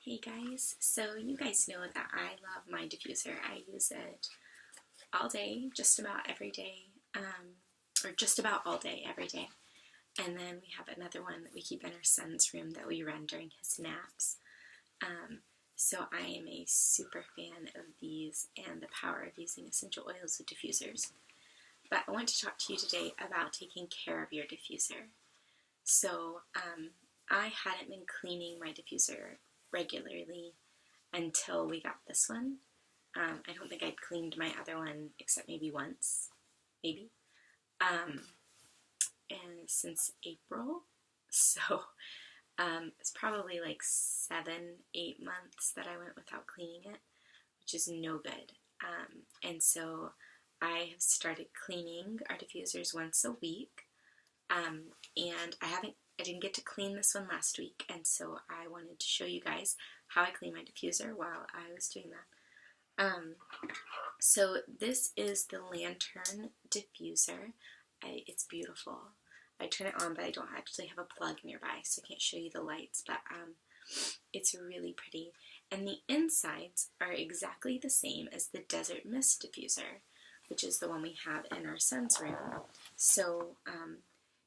Hey guys, so you guys know that I love my diffuser. I use it all day, just about every day, or just about all day, every day. And then we have another one that we keep in our son's room that we run during his naps. So I am a super fan of these and the power of using essential oils with diffusers. But I want to talk to you today about taking care of your diffuser. So I hadn't been cleaning my diffuser regularly until we got this one. I don't think I'd cleaned my other one except maybe once, maybe. And since April, so it's probably like 7-8 months that I went without cleaning it, which is no good. And so I have started cleaning our diffusers once a week, and I didn't get to clean this one last week, and so I wanted to show you guys how I clean my diffuser while I was doing that. So this is the Lantern diffuser. It's beautiful. I turn it on, but I don't actually have a plug nearby, so I can't show you the lights, but it's really pretty. And the insides are exactly the same as the Desert Mist diffuser, which is the one we have in our son's room. So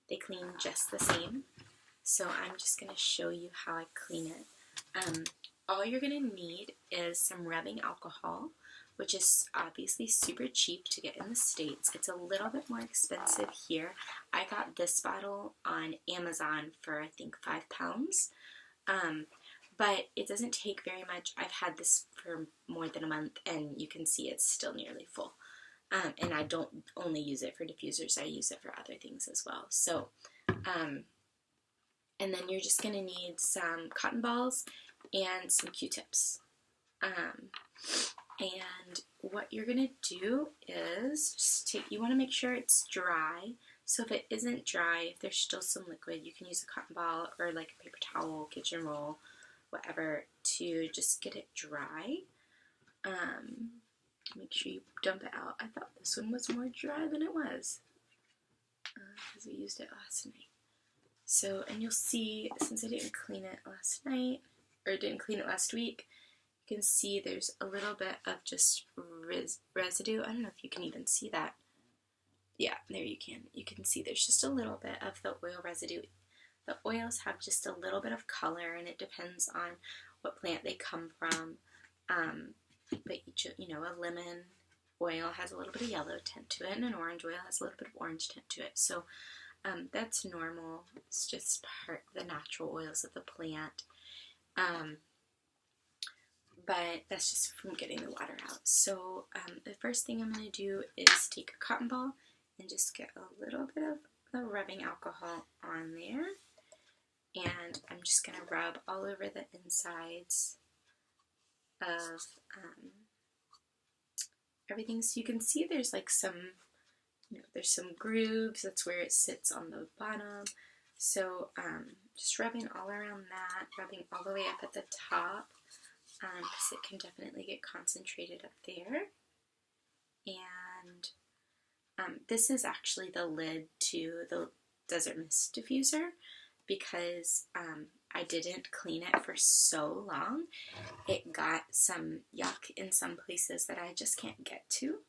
they clean just the same. So I'm just going to show you how I clean it. All you're going to need is some rubbing alcohol, which is obviously super cheap to get in the States. It's a little bit more expensive here. I got this bottle on Amazon for I think £5. But it doesn't take very much. I've had this for more than a month and you can see it's still nearly full. And I don't only use it for diffusers, I use it for other things as well. So, and then you're just going to need some cotton balls and some Q-tips. And what you're going to do is just you want to make sure it's dry. So if it isn't dry, if there's still some liquid, you can use a cotton ball or like a paper towel, kitchen roll, whatever, to just get it dry. Make sure you dump it out. I thought this one was more dry than it was because we used it last night. So, and you'll see, since I didn't clean it last night, or didn't clean it last week, you can see there's a little bit of just residue. I don't know if you can even see that. Yeah, there you can. You can see there's just a little bit of the oil residue. The oils have just a little bit of color, and it depends on what plant they come from. But each, a lemon oil has a little bit of yellow tint to it, and an orange oil has a little bit of orange tint to it. So that's normal. It's just part of the natural oils of the plant. But that's just from getting the water out. So the first thing I'm going to do is take a cotton ball and just get a little bit of the rubbing alcohol on there. And I'm just going to rub all over the insides of everything. So you can see there's like some, there's some grooves. That's where it sits on the bottom. So just rubbing all around that, rubbing all the way up at the top, because it can definitely get concentrated up there. And this is actually the lid to the Desert Mist diffuser, because I didn't clean it for so long. It got some yuck in some places that I just can't get to.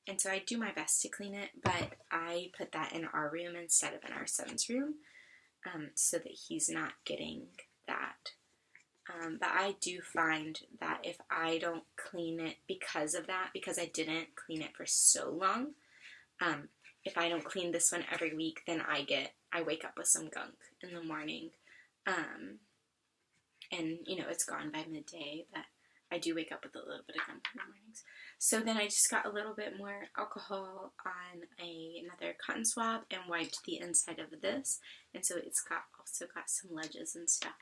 And so I do my best to clean it, but I put that in our room instead of in our son's room, so that he's not getting that. But I do find that if I don't clean it because of that, because I didn't clean it for so long, if I don't clean this one every week, then I wake up with some gunk in the morning. And, it's gone by midday, but I do wake up with a little bit of gunk in the mornings. So then I just got a little bit more alcohol on another cotton swab and wiped the inside of this. And so it's also got some ledges and stuff.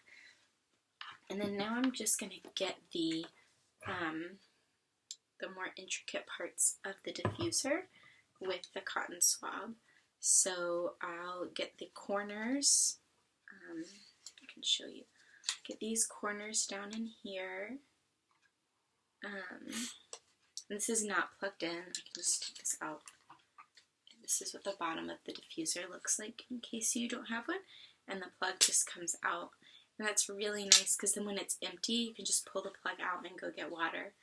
And then now I'm just going to get the more intricate parts of the diffuser with the cotton swab. So I'll get the corners. I can show you. Get these corners down in here. This is not plugged in. I can just take this out. This is what the bottom of the diffuser looks like in case you don't have one. And the plug just comes out. And that's really nice because then when it's empty, you can just pull the plug out and go get water.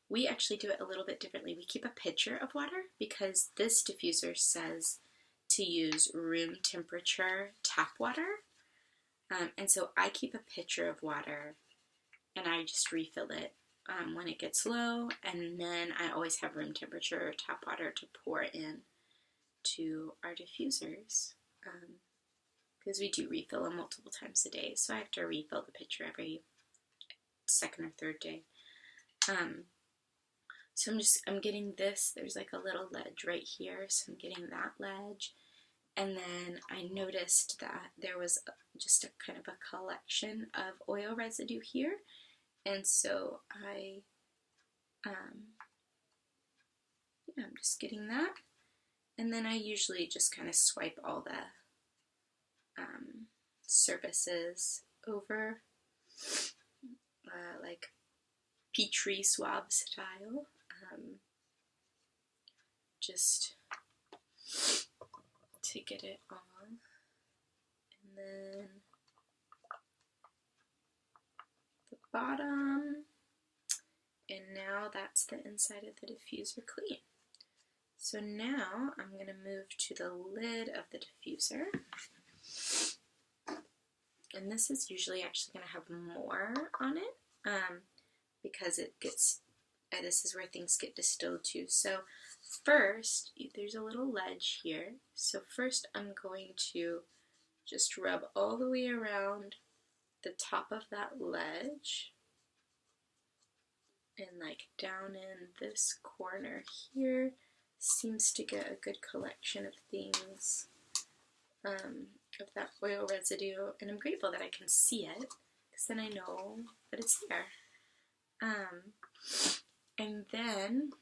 We actually do it a little bit differently. We keep a pitcher of water because this diffuser says to use room temperature tap water. And so I keep a pitcher of water and I just refill it when it gets low, and then I always have room temperature tap water to pour in to our diffusers, because we do refill them multiple times a day, so I have to refill the pitcher every second or third day. So I'm getting this, there's like a little ledge right here, so I'm getting that ledge, and then I noticed that there was just a kind of a collection of oil residue here, and so I'm just getting that, and then I usually just kind of swipe all the surfaces over, like Petri swab style, just to get it on, and then the bottom, and now that's the inside of the diffuser clean. So now I'm going to move to the lid of the diffuser, and this is usually actually going to have more on it, because it gets, this is where things get distilled to. So first, there's a little ledge here, so first I'm going to just rub all the way around the top of that ledge, and like down in this corner here, seems to get a good collection of things, of that oil residue, and I'm grateful that I can see it, because then I know that it's there. And then,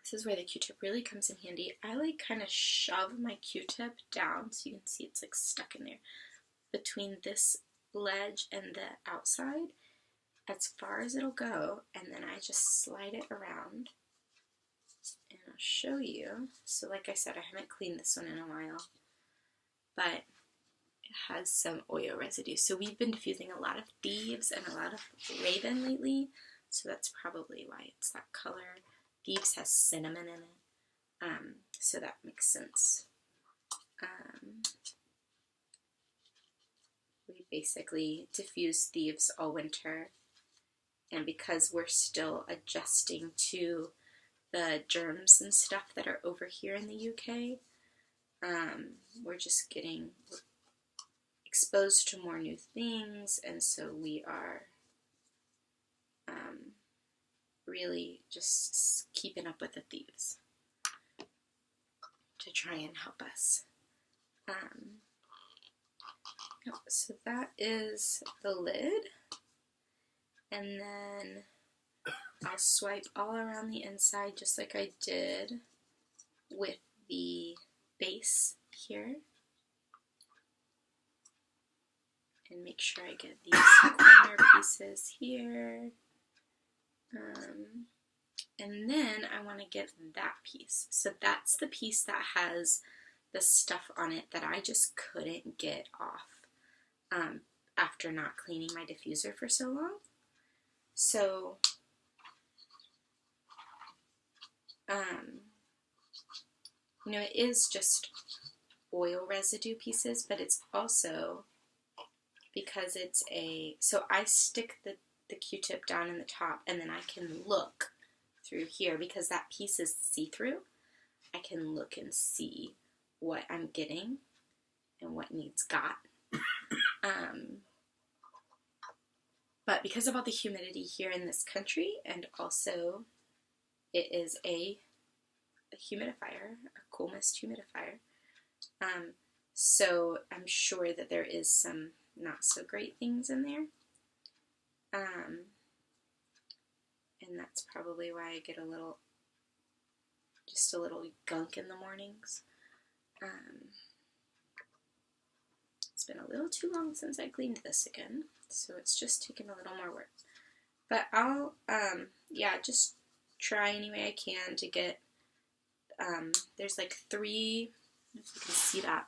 this is where the Q-tip really comes in handy. I like kind of shove my Q-tip down, so you can see it's like stuck in there, between this ledge and the outside, as far as it'll go, and then I just slide it around, and I'll show you. So like I said, I haven't cleaned this one in a while, but it has some oil residue. So we've been diffusing a lot of Thieves and a lot of Raven lately, so that's probably why it's that color. Thieves has cinnamon in it, so that makes sense. We basically diffuse Thieves all winter, and because we're still adjusting to the germs and stuff that are over here in the UK, we're just getting exposed to more new things, and so we are really just keeping up with the Thieves to try and help us. So that is the lid, and then I'll swipe all around the inside just like I did with the base here, and make sure I get these corner pieces here, and then I want to get that piece. So that's the piece that has the stuff on it that I just couldn't get off after not cleaning my diffuser for so long. So you know, it is just oil residue pieces, but it's also, because it's so I stick the Q-tip down in the top, and then I can look through here, because that piece is see-through. I can look and see what I'm getting and what needs got. But because of all the humidity here in this country, and also it is a humidifier, a cool mist humidifier, so I'm sure that there is some not so great things in there, and that's probably why I get just a little gunk in the mornings. It's been a little too long since I cleaned this again, so it's just taking a little more work. But I'll, just try any way I can to get, there's like 3, if you can see that,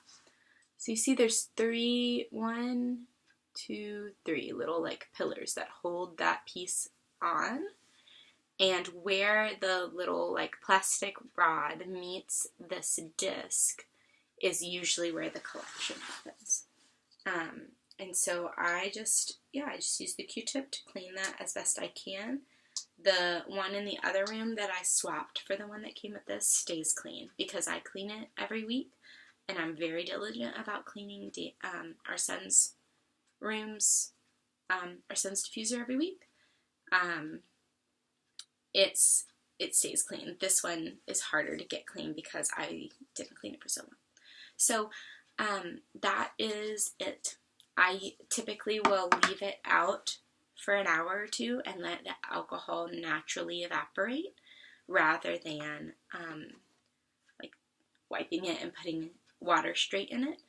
So you see there's one, two, three little like pillars that hold that piece on. And where the little like plastic rod meets this disc is usually where the collection happens. And so I just use the Q-tip to clean that as best I can. The one in the other room that I swapped for the one that came with this stays clean because I clean it every week, and I'm very diligent about cleaning our son's rooms, our son's diffuser every week. It stays clean. This one is harder to get clean because I didn't clean it for so long. So that is it. I typically will leave it out for an hour or two and let the alcohol naturally evaporate rather than like wiping it and putting water straight in it.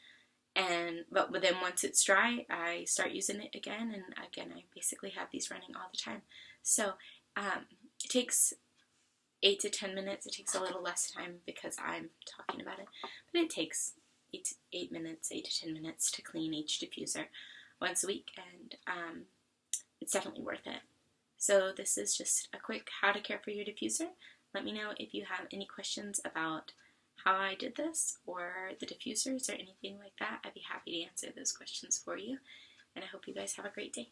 But then once it's dry, I start using it again, and again I basically have these running all the time. So it takes 8 to 10 minutes. It takes a little less time because I'm talking about it, but it takes 8 to 10 minutes to clean each diffuser once a week, and it's definitely worth it. So this is just a quick how to care for your diffuser. Let me know if you have any questions about how I did this or the diffusers or anything like that. I'd be happy to answer those questions for you, and I hope you guys have a great day.